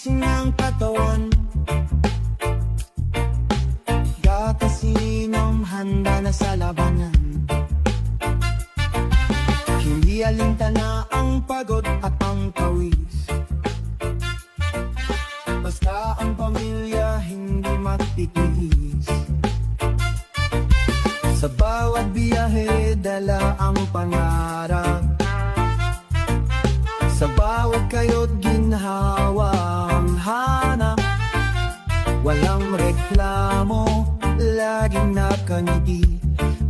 Ayusin ang katawan, gatasin handa na sa labanan. Hindi alintana ang pagod at ang pawis, basta ang pamilya hindi matitis. Sa bawat biyahe dala ang pangarap, sa bawat kayo't ginhawang hanap. Walang reklamo, laging nakangiti,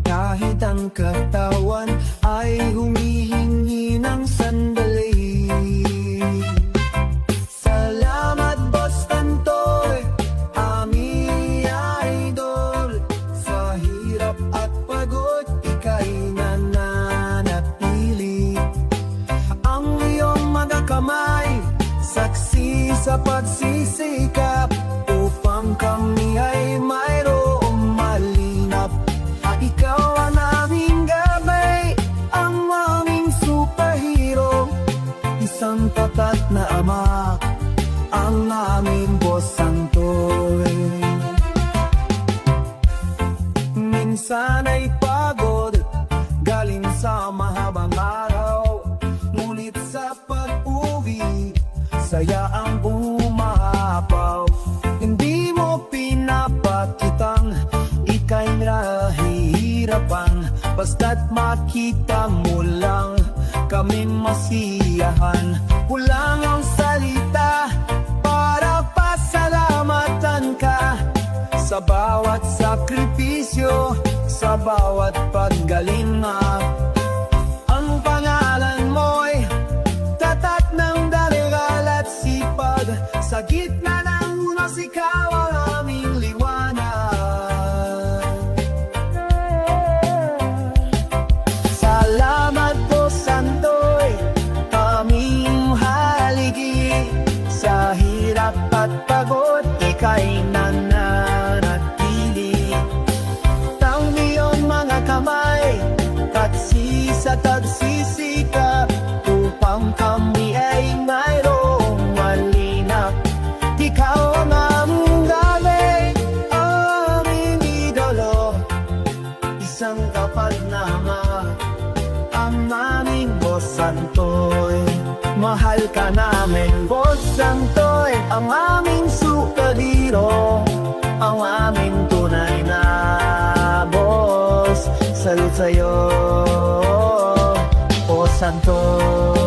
kahit ang katawan ay humihingi ng sandali. Salamat Boss Tantoy, aming idol. Sa hirap at pagod, ika'y nananatili. Ang iyong mga kamay, saksi sa pagsisikap, upang kami ay mayroong malinap. Ikaw ang aming gabay, ang aming superhero, isang tapat na ama, ang aming Boss Tantoy. Minsan ay pagod, galing sa mahabang araw, ngunit sa pag-uwi, saya ang umapaw. Hindi mo pinapakitang ika'y nahihirapan, basta't makita mo lang kami masiyahan. Kulang ang salita para pasalamatan ka, sa bawat sakripisyo, sa bawat paggalinga. Ang pangalan mo'y tatak ng dalagal at sipag, sa gitna ng unos ikaw ang aming liwanag. Salamat Boss Tantoy, aming haligi. Sa hirap at pagod, ika'y nananatili. Tang iyong mga kamay, taksi sa tagsisikap, upang kami ay mayroong malinap. Ikaw ang aming gabay, aming idolo, isang kapal na ama, ang aming Boss Tantoy. Mahal ka namin Boss Tantoy, ang aming superhero, ang aming tunay na boss. Salute sa'yo, Boss Tantoy.